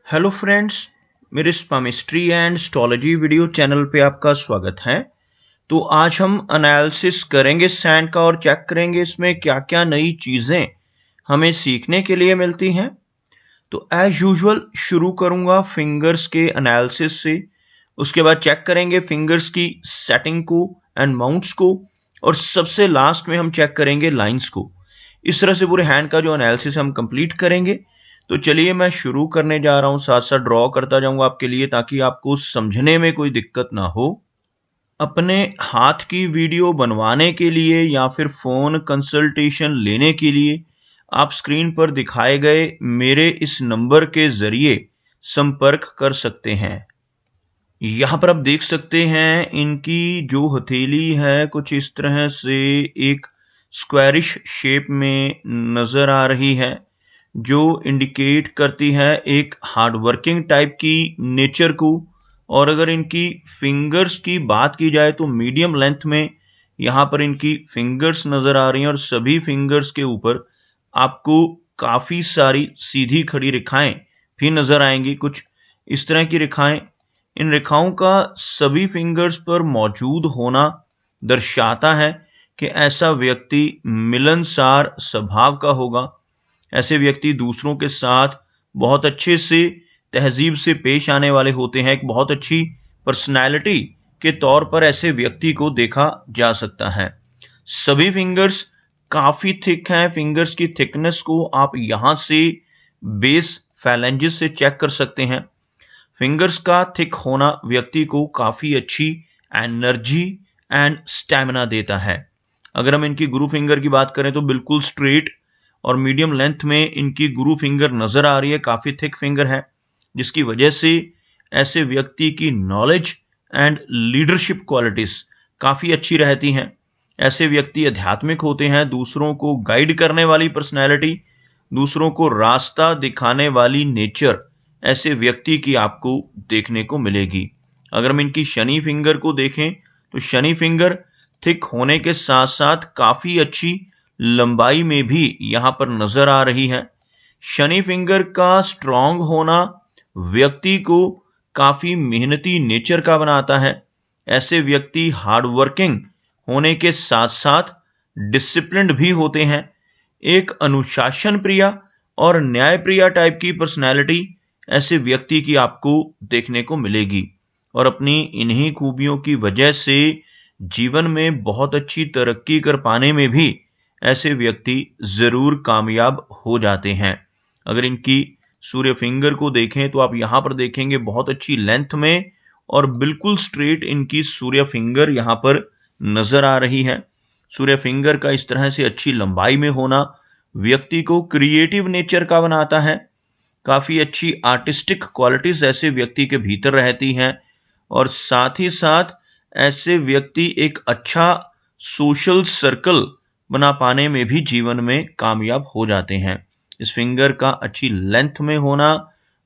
Hello friends, मेरे स्पामिस्ट्री and astrology video channel पे आपका स्वागत है। तो आज हम एनालिसिस करेंगे सैंड का और चेक करेंगे इसमें क्या क्या नई चीज़ें हमें सीखने के लिए मिलती हैं। तो एज यूजुअल शुरू करूँगा फिंगर्स के एनालिसिस से, उसके बाद चेक करेंगे फिंगर्स की सेटिंग को एंड माउंट्स को, और सबसे लास्ट में हम चेक करेंगे लाइंस को। इस तरह से पूरे हैंड का जो एनालिसिस हम कंप्लीट करेंगे। तो चलिए मैं शुरू करने जा रहा हूँ, साथ साथ ड्रॉ करता जाऊंगा आपके लिए ताकि आपको समझने में कोई दिक्कत ना हो। अपने हाथ की वीडियो बनवाने के लिए या फिर फ़ोन कंसल्टेशन लेने के लिए आप स्क्रीन पर दिखाए गए मेरे इस नंबर के ज़रिए संपर्क कर सकते हैं। यहाँ पर आप देख सकते हैं इनकी जो हथेली है कुछ इस तरह से एक स्क्वायरिश शेप में नज़र आ रही है, जो इंडिकेट करती है एक हार्ड वर्किंग टाइप की नेचर को। और अगर इनकी फिंगर्स की बात की जाए तो मीडियम लेंथ में यहाँ पर इनकी फिंगर्स नज़र आ रही हैं, और सभी फिंगर्स के ऊपर आपको काफ़ी सारी सीधी खड़ी रेखाएं भी नज़र आएंगी, कुछ इस तरह की रेखाएं। इन रेखाओं का सभी फिंगर्स पर मौजूद होना दर्शाता है कि ऐसा व्यक्ति मिलनसार स्वभाव का होगा। ऐसे व्यक्ति दूसरों के साथ बहुत अच्छे से तहजीब से पेश आने वाले होते हैं। एक बहुत अच्छी पर्सनैलिटी के तौर पर ऐसे व्यक्ति को देखा जा सकता है। सभी फिंगर्स काफ़ी थिक हैं। फिंगर्स की थिकनेस को आप यहाँ से बेस फैलेंजेस से चेक कर सकते हैं। फिंगर्स का थिक होना व्यक्ति को काफ़ी अच्छी एनर्जी एंड स्टैमिना देता है। अगर हम इनकी गुरु फिंगर की बात करें तो बिल्कुल स्ट्रेट और मीडियम लेंथ में इनकी गुरु फिंगर नज़र आ रही है, काफ़ी थिक फिंगर है, जिसकी वजह से ऐसे व्यक्ति की नॉलेज एंड लीडरशिप क्वालिटीज़ काफ़ी अच्छी रहती हैं। ऐसे व्यक्ति आध्यात्मिक होते हैं, दूसरों को गाइड करने वाली पर्सनैलिटी, दूसरों को रास्ता दिखाने वाली नेचर ऐसे व्यक्ति की आपको देखने को मिलेगी। अगर हम इनकी शनि फिंगर को देखें तो शनि फिंगर थिक होने के साथ साथ काफ़ी अच्छी लंबाई में भी यहाँ पर नज़र आ रही है। शनि फिंगर का स्ट्रॉन्ग होना व्यक्ति को काफ़ी मेहनती नेचर का बनाता है। ऐसे व्यक्ति हार्ड वर्किंग होने के साथ साथ डिसिप्लिन्ड भी होते हैं। एक अनुशासन प्रिय और न्याय प्रिय टाइप की पर्सनैलिटी ऐसे व्यक्ति की आपको देखने को मिलेगी, और अपनी इन्हीं खूबियों की वजह से जीवन में बहुत अच्छी तरक्की कर पाने में भी ऐसे व्यक्ति ज़रूर कामयाब हो जाते हैं। अगर इनकी सूर्य फिंगर को देखें तो आप यहाँ पर देखेंगे बहुत अच्छी लेंथ में और बिल्कुल स्ट्रेट इनकी सूर्य फिंगर यहाँ पर नज़र आ रही है। सूर्य फिंगर का इस तरह से अच्छी लंबाई में होना व्यक्ति को क्रिएटिव नेचर का बनाता है। काफ़ी अच्छी आर्टिस्टिक क्वालिटीज़ ऐसे व्यक्ति के भीतर रहती हैं, और साथ ही साथ ऐसे व्यक्ति एक अच्छा सोशल सर्कल बना पाने में भी जीवन में कामयाब हो जाते हैं। इस फिंगर का अच्छी लेंथ में होना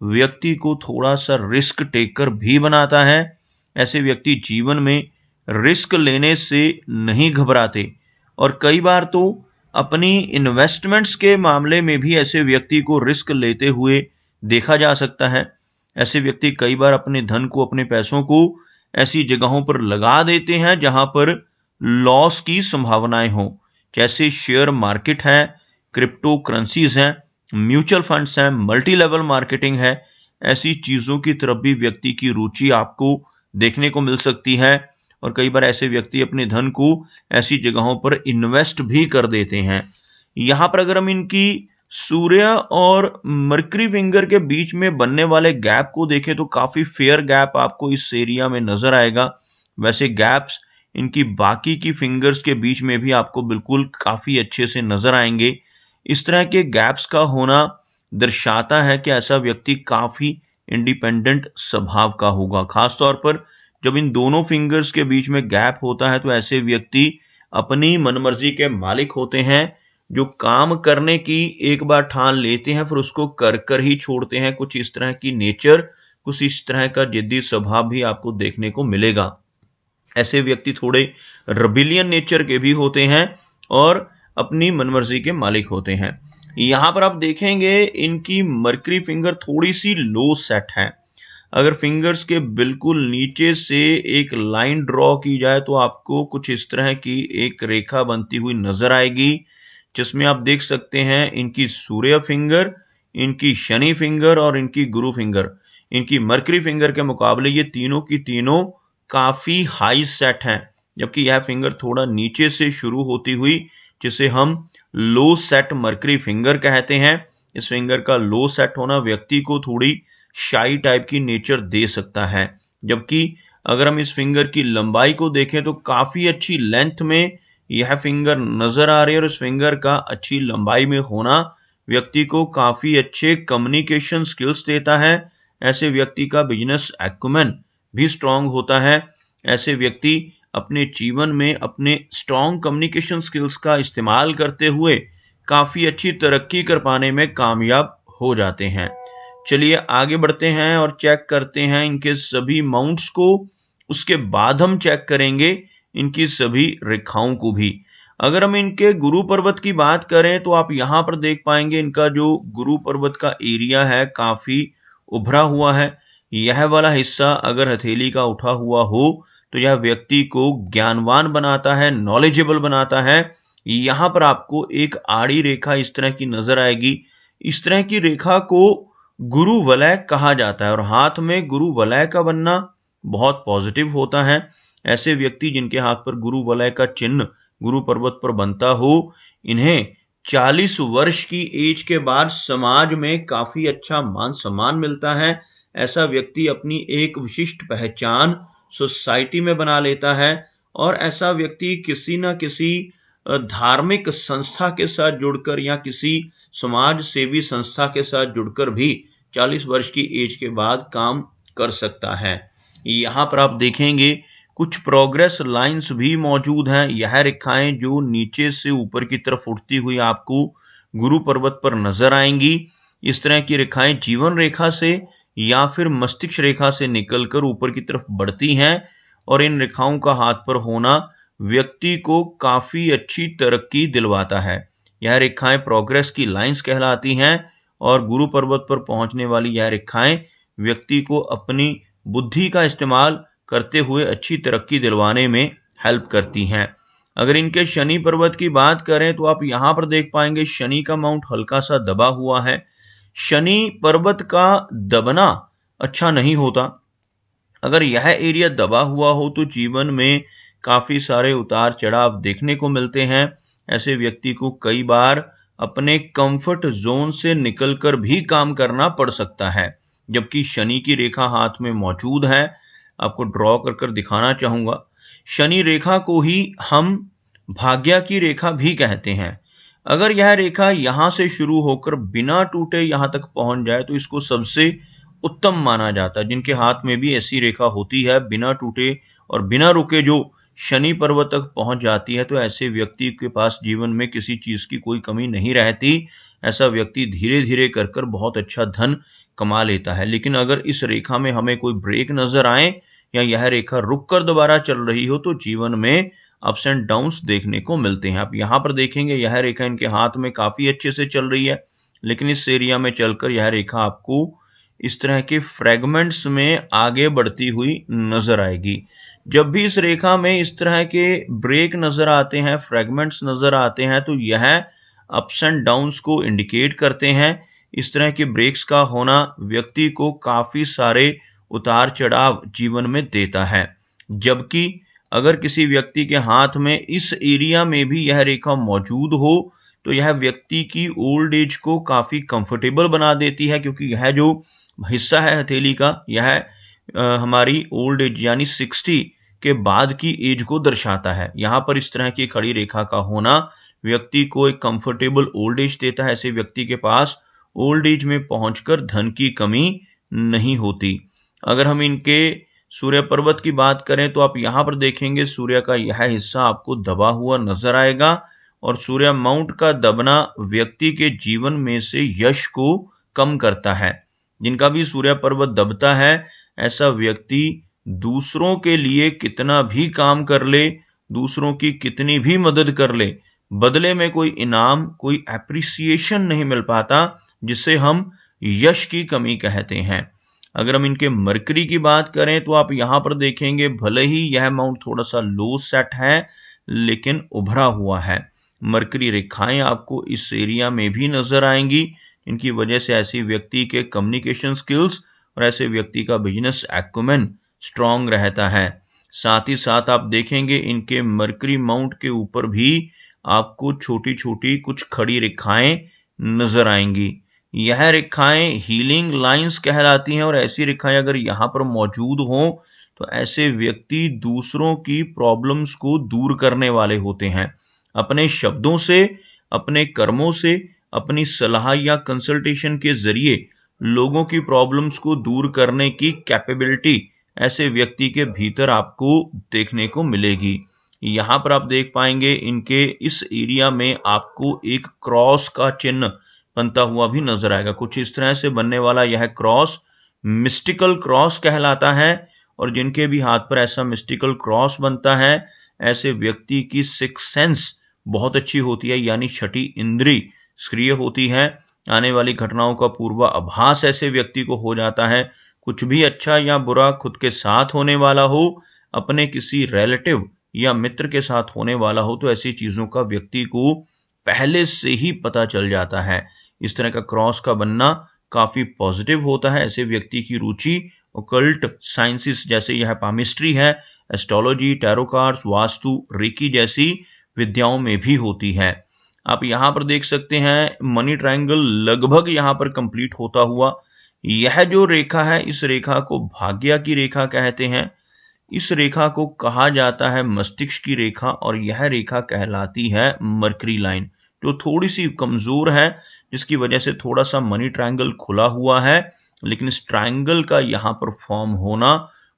व्यक्ति को थोड़ा सा रिस्क टेकर भी बनाता है। ऐसे व्यक्ति जीवन में रिस्क लेने से नहीं घबराते, और कई बार तो अपनी इन्वेस्टमेंट्स के मामले में भी ऐसे व्यक्ति को रिस्क लेते हुए देखा जा सकता है। ऐसे व्यक्ति कई बार अपने धन को, अपने पैसों को ऐसी जगहों पर लगा देते हैं जहां पर लॉस की संभावनाएं हों, जैसे शेयर मार्केट है, क्रिप्टो करेंसीज हैं, म्यूचुअल फंड्स हैं, मल्टी लेवल मार्केटिंग है। ऐसी चीज़ों की तरफ भी व्यक्ति की रुचि आपको देखने को मिल सकती है, और कई बार ऐसे व्यक्ति अपने धन को ऐसी जगहों पर इन्वेस्ट भी कर देते हैं। यहाँ पर अगर हम इनकी सूर्य और मरकरी फिंगर के बीच में बनने वाले गैप को देखें तो काफ़ी फेयर गैप आपको इस एरिया में नज़र आएगा। वैसे गैप्स इनकी बाकी की फिंगर्स के बीच में भी आपको बिल्कुल काफ़ी अच्छे से नज़र आएंगे। इस तरह के गैप्स का होना दर्शाता है कि ऐसा व्यक्ति काफ़ी इंडिपेंडेंट स्वभाव का होगा। खासतौर पर जब इन दोनों फिंगर्स के बीच में गैप होता है तो ऐसे व्यक्ति अपनी मनमर्जी के मालिक होते हैं, जो काम करने की एक बार ठान लेते हैं फिर उसको कर कर ही छोड़ते हैं। कुछ इस तरह की नेचर, कुछ इस तरह का जिद्दी स्वभाव भी आपको देखने को मिलेगा। ऐसे व्यक्ति थोड़े रबिलियन नेचर के भी होते हैं और अपनी मनमर्जी के मालिक होते हैं। यहाँ पर आप देखेंगे इनकी मर्करी फिंगर थोड़ी सी लो सेट है। अगर फिंगर्स के बिल्कुल नीचे से एक लाइन ड्रॉ की जाए तो आपको कुछ इस तरह की एक रेखा बनती हुई नजर आएगी, जिसमें आप देख सकते हैं इनकी सूर्य फिंगर, इनकी शनि फिंगर और इनकी गुरु फिंगर। इनकी मर्करी फिंगर के मुकाबले ये तीनों की तीनों काफी हाई सेट हैं, जबकि यह फिंगर थोड़ा नीचे से शुरू होती हुई, जिसे हम लो सेट मर्करी फिंगर कहते हैं। इस फिंगर का लो सेट होना व्यक्ति को थोड़ी शाई टाइप की नेचर दे सकता है, जबकि अगर हम इस फिंगर की लंबाई को देखें तो काफी अच्छी लेंथ में यह फिंगर नजर आ रही है और इस फिंगर का अच्छी लंबाई में होना व्यक्ति को काफी अच्छे कम्युनिकेशन स्किल्स देता है। ऐसे व्यक्ति का बिजनेस एक्यूमेन भी स्ट्रांग होता है। ऐसे व्यक्ति अपने जीवन में अपने स्ट्रांग कम्युनिकेशन स्किल्स का इस्तेमाल करते हुए काफी अच्छी तरक्की कर पाने में कामयाब हो जाते हैं। चलिए आगे बढ़ते हैं और चेक करते हैं इनके सभी माउंट्स को। उसके बाद हम चेक करेंगे इनकी सभी रेखाओं को भी। अगर हम इनके गुरु पर्वत की बात करें तो आप यहाँ पर देख पाएंगे इनका जो गुरु पर्वत का एरिया है काफी उभरा हुआ है। यह वाला हिस्सा अगर हथेली का उठा हुआ हो तो यह व्यक्ति को ज्ञानवान बनाता है, नॉलेजेबल बनाता है। यहाँ पर आपको एक आड़ी रेखा इस तरह की नजर आएगी। इस तरह की रेखा को गुरु वलय कहा जाता है और हाथ में गुरु वलय का बनना बहुत पॉजिटिव होता है। ऐसे व्यक्ति जिनके हाथ पर गुरु वलय का चिन्ह गुरु पर्वत पर बनता हो, इन्हें 40 वर्ष की एज के बाद समाज में काफी अच्छा मान सम्मान मिलता है। ऐसा व्यक्ति अपनी एक विशिष्ट पहचान सोसाइटी में बना लेता है और ऐसा व्यक्ति किसी न किसी धार्मिक संस्था के साथ जुड़कर या किसी समाज सेवी संस्था के साथ जुड़कर भी 40 वर्ष की एज के बाद काम कर सकता है। यहाँ पर आप देखेंगे कुछ प्रोग्रेस लाइंस भी मौजूद हैं। यह रेखाएं जो नीचे से ऊपर की तरफ उठती हुई आपको गुरु पर्वत पर नजर आएंगी। इस तरह की रेखाएं जीवन रेखा से या फिर मस्तिष्क रेखा से निकलकर ऊपर की तरफ बढ़ती हैं और इन रेखाओं का हाथ पर होना व्यक्ति को काफी अच्छी तरक्की दिलवाता है। यह रेखाएं प्रोग्रेस की लाइंस कहलाती हैं और गुरु पर्वत पर पहुंचने वाली यह रेखाएं व्यक्ति को अपनी बुद्धि का इस्तेमाल करते हुए अच्छी तरक्की दिलवाने में हेल्प करती हैं। अगर इनके शनि पर्वत की बात करें तो आप यहाँ पर देख पाएंगे शनि का माउंट हल्का सा दबा हुआ है। शनि पर्वत का दबना अच्छा नहीं होता। अगर यह एरिया दबा हुआ हो तो जीवन में काफी सारे उतार चढ़ाव देखने को मिलते हैं। ऐसे व्यक्ति को कई बार अपने कंफर्ट जोन से निकलकर भी काम करना पड़ सकता है। जबकि शनि की रेखा हाथ में मौजूद है, आपको ड्रॉ कर दिखाना चाहूंगा। शनि रेखा को ही हम भाग्य की रेखा भी कहते हैं। अगर यह रेखा यहाँ से शुरू होकर बिना टूटे यहाँ तक पहुंच जाए तो इसको सबसे उत्तम माना जाता है। जिनके हाथ में भी ऐसी रेखा होती है बिना टूटे और बिना रुके जो शनि पर्वत तक पहुंच जाती है, तो ऐसे व्यक्ति के पास जीवन में किसी चीज की कोई कमी नहीं रहती। ऐसा व्यक्ति धीरे धीरे कर बहुत अच्छा धन कमा लेता है। लेकिन अगर इस रेखा में हमें कोई ब्रेक नजर आए या यह रेखा रुक कर दोबारा चल रही हो तो जीवन में अप्स एंड डाउन्स देखने को मिलते हैं। आप यहाँ पर देखेंगे यह रेखा इनके हाथ में काफी अच्छे से चल रही है, लेकिन इस एरिया में चलकर यह रेखा आपको इस तरह के फ्रेगमेंट्स में आगे बढ़ती हुई नजर आएगी। जब भी इस रेखा में इस तरह के ब्रेक नजर आते हैं, फ्रेगमेंट्स नजर आते हैं, तो यह अप्स एंड डाउन्स को इंडिकेट करते हैं। इस तरह के ब्रेक्स का होना व्यक्ति को काफी सारे उतार चढ़ाव जीवन में देता है। जबकि अगर किसी व्यक्ति के हाथ में इस एरिया में भी यह रेखा मौजूद हो तो यह व्यक्ति की ओल्ड एज को काफी कंफर्टेबल बना देती है, क्योंकि यह जो हिस्सा है हथेली का यह हमारी ओल्ड एज यानी 60 के बाद की एज को दर्शाता है। यहाँ पर इस तरह की खड़ी रेखा का होना व्यक्ति को एक कंफर्टेबल ओल्ड एज देता है। ऐसे व्यक्ति के पास ओल्ड एज में पहुंचकर धन की कमी नहीं होती। अगर हम इनके सूर्य पर्वत की बात करें तो आप यहाँ पर देखेंगे सूर्य का यह हिस्सा आपको दबा हुआ नजर आएगा और सूर्य माउंट का दबना व्यक्ति के जीवन में से यश को कम करता है। जिनका भी सूर्य पर्वत दबता है ऐसा व्यक्ति दूसरों के लिए कितना भी काम कर ले, दूसरों की कितनी भी मदद कर ले, बदले में कोई इनाम, कोई एप्रिसिएशन नहीं मिल पाता, जिसे हम यश की कमी कहते हैं। अगर हम इनके मरकरी की बात करें तो आप यहाँ पर देखेंगे भले ही यह अमाउंट थोड़ा सा लो सेट है लेकिन उभरा हुआ है। मरकरी रेखाएं आपको इस एरिया में भी नजर आएंगी। इनकी वजह से ऐसे व्यक्ति के कम्युनिकेशन स्किल्स और ऐसे व्यक्ति का बिजनेस एक्यूमेन स्ट्रांग रहता है। साथ ही साथ आप देखेंगे इनके मरकरी माउंट के ऊपर भी आपको छोटी छोटी कुछ खड़ी रेखाएं नजर आएंगी। यह रेखाएं हीलिंग लाइंस कहलाती हैं और ऐसी रेखाएं अगर यहाँ पर मौजूद हों तो ऐसे व्यक्ति दूसरों की प्रॉब्लम्स को दूर करने वाले होते हैं। अपने शब्दों से, अपने कर्मों से, अपनी सलाह या कंसल्टेशन के जरिए लोगों की प्रॉब्लम्स को दूर करने की कैपेबिलिटी ऐसे व्यक्ति के भीतर आपको देखने को मिलेगी। यहाँ पर आप देख पाएंगे इनके इस एरिया में आपको एक क्रॉस का चिन्ह बनता हुआ भी नजर आएगा। कुछ इस तरह से बनने वाला यह क्रॉस मिस्टिकल क्रॉस कहलाता है और जिनके भी हाथ पर ऐसा मिस्टिकल क्रॉस बनता है ऐसे व्यक्ति की सिक्स सेंस बहुत अच्छी होती है, यानी छठी इंद्री सक्रिय होती है। आने वाली घटनाओं का पूर्वाभास ऐसे व्यक्ति को हो जाता है। कुछ भी अच्छा या बुरा खुद के साथ होने वाला हो, अपने किसी रिलेटिव या मित्र के साथ होने वाला हो, तो ऐसी चीजों का व्यक्ति को पहले से ही पता चल जाता है। इस तरह का क्रॉस का बनना काफी पॉजिटिव होता है। ऐसे व्यक्ति की रुचि ओकल्ट साइंसेस जैसे यह पामिस्ट्री है, astrology, tarot cards, vastu, reiki जैसी विद्याओं में भी होती है। आप यहाँ पर देख सकते हैं मनी ट्रायंगल लगभग यहाँ पर कंप्लीट होता हुआ। यह जो रेखा है इस रेखा को भाग्य की रेखा कहते हैं। इस रेखा को कहा जाता है मस्तिष्क की रेखा और यह रेखा कहलाती है मरकरी लाइन, जो थोड़ी सी कमजोर है, जिसकी वजह से थोड़ा सा मनी ट्रायंगल खुला हुआ है। लेकिन इस ट्रायंगल का यहाँ पर फॉर्म होना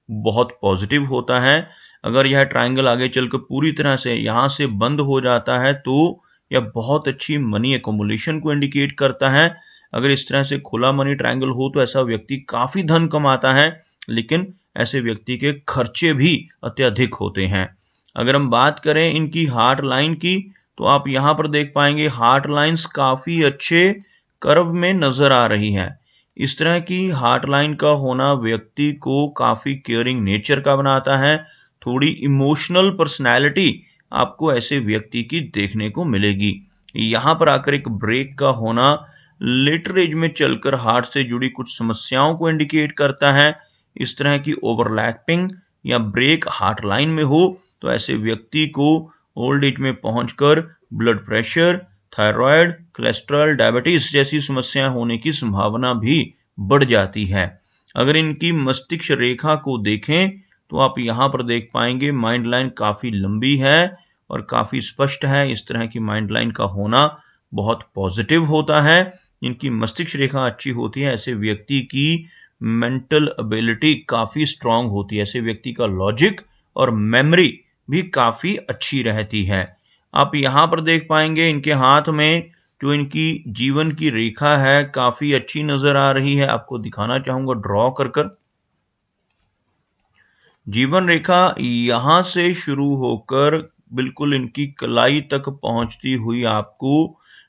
बहुत पॉजिटिव होता है। अगर यह ट्रायंगल आगे चलकर पूरी तरह से यहाँ से बंद हो जाता है तो यह बहुत अच्छी मनी एकोमुलेशन को इंडिकेट करता है। अगर इस तरह से खुला मनी ट्रायंगल हो तो ऐसा व्यक्ति काफी धन कमाता है, लेकिन ऐसे व्यक्ति के खर्चे भी अत्यधिक होते हैं। अगर हम बात करें इनकी हार्ट लाइन की तो आप यहाँ पर देख पाएंगे हार्ट लाइंस काफी अच्छे कर्व में नजर आ रही है। इस तरह की हार्ट लाइन का होना व्यक्ति को काफी केयरिंग नेचर का बनाता है। थोड़ी इमोशनल पर्सनैलिटी आपको ऐसे व्यक्ति की देखने को मिलेगी। यहाँ पर आकर एक ब्रेक का होना लेटर एज में चलकर हार्ट से जुड़ी कुछ समस्याओं को इंडिकेट करता है। इस तरह की ओवरलैपिंग या ब्रेक हार्ट लाइन में हो तो ऐसे व्यक्ति को ओल्ड एज में पहुंचकर blood pressure, thyroid, cholesterol, diabetes जैसी समस्याएं होने की संभावना भी बढ़ जाती है। अगर इनकी मस्तिष्क रेखा को देखें तो आप यहाँ पर देख पाएंगे माइंड लाइन काफी लंबी है और काफी स्पष्ट है। इस तरह की माइंड लाइन का होना बहुत पॉजिटिव होता है। इनकी मस्तिष्क रेखा अच्छी होती है, ऐसे व्यक्ति की मेंटल एबिलिटी काफी स्ट्रांग होती है। ऐसे व्यक्ति का लॉजिक और मेमोरी भी काफी अच्छी रहती है। आप यहाँ पर देख पाएंगे इनके हाथ में जो इनकी जीवन की रेखा है काफी अच्छी नजर आ रही है। आपको दिखाना चाहूंगा ड्रॉ कर जीवन रेखा यहाँ से शुरू होकर बिल्कुल इनकी कलाई तक पहुंचती हुई आपको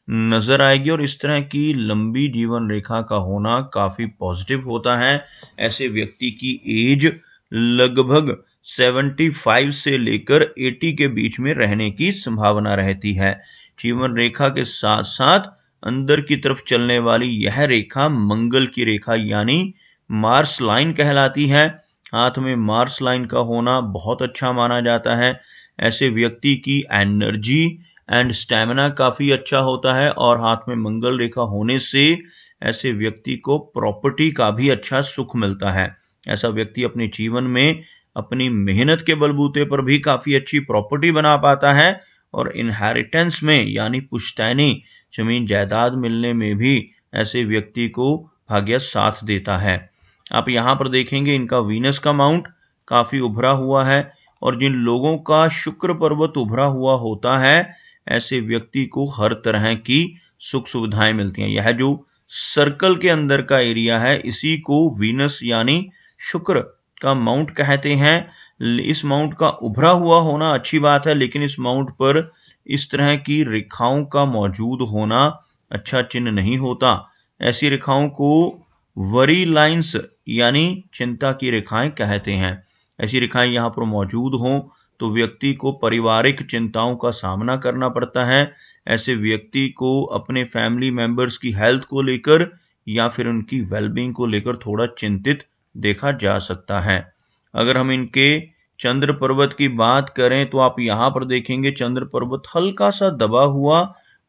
नजर आएगी और इस तरह की लंबी जीवन रेखा का होना काफी पॉजिटिव होता है। ऐसे व्यक्ति की एज लगभग 75 से लेकर 80 के बीच में रहने की संभावना रहती है। जीवन रेखा के साथ साथ अंदर की तरफ चलने वाली यह रेखा मंगल की रेखा यानी मार्स लाइन कहलाती है। हाथ में मार्स लाइन का होना बहुत अच्छा माना जाता है। ऐसे व्यक्ति की एनर्जी एंड स्टैमिना काफी अच्छा होता है और हाथ में मंगल रेखा होने से ऐसे व्यक्ति को प्रॉपर्टी का भी अच्छा सुख मिलता है। ऐसा व्यक्ति अपने जीवन में अपनी मेहनत के बलबूते पर भी काफी अच्छी प्रॉपर्टी बना पाता है और इनहेरिटेंस में यानी पुश्तैनी जमीन जायदाद मिलने में भी ऐसे व्यक्ति को भाग्य साथ देता है। आप यहाँ पर देखेंगे इनका वीनस का माउंट काफी उभरा हुआ है और जिन लोगों का शुक्र पर्वत उभरा हुआ होता है ऐसे व्यक्ति को हर तरह की सुख सुविधाएं मिलती हैं। यह जो सर्कल के अंदर का एरिया है इसी को वीनस यानी शुक्र का माउंट कहते हैं। इस माउंट का उभरा हुआ होना अच्छी बात है, लेकिन इस माउंट पर इस तरह की रेखाओं का मौजूद होना अच्छा चिन्ह नहीं होता। ऐसी रेखाओं को वरी लाइंस यानी चिंता की रेखाएं कहते हैं। ऐसी रेखाएं यहाँ पर मौजूद हों तो व्यक्ति को पारिवारिक चिंताओं का सामना करना पड़ता है। ऐसे व्यक्ति को अपने फैमिली मेंबर्स की हेल्थ को लेकर या फिर उनकी वेलबींग को लेकर थोड़ा चिंतित देखा जा सकता है। अगर हम इनके चंद्र पर्वत की बात करें तो आप यहाँ पर देखेंगे चंद्र पर्वत हल्का सा दबा हुआ,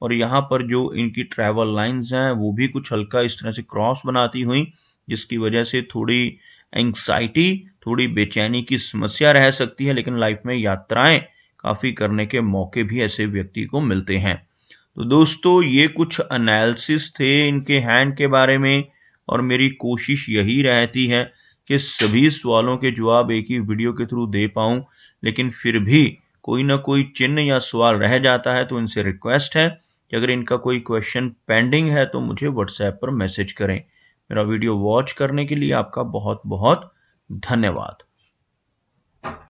और यहाँ पर जो इनकी ट्रैवल लाइंस हैं वो भी कुछ हल्का इस तरह से क्रॉस बनाती हुई, जिसकी वजह से थोड़ी एंग्जाइटी, थोड़ी बेचैनी की समस्या रह सकती है। लेकिन लाइफ में यात्राएं काफ़ी करने के मौके भी ऐसे व्यक्ति को मिलते हैं। तो दोस्तों ये कुछ एनालिसिस थे इनके हैंड के बारे में, और मेरी कोशिश यही रहती है कि सभी सवालों के जवाब एक ही वीडियो के थ्रू दे पाऊँ, लेकिन फिर भी कोई ना कोई चिन्ह या सवाल रह जाता है। तो इनसे रिक्वेस्ट है कि अगर इनका कोई क्वेश्चन पेंडिंग है तो मुझे व्हाट्सएप पर मैसेज करें। मेरा वीडियो वॉच करने के लिए आपका बहुत बहुत धन्यवाद।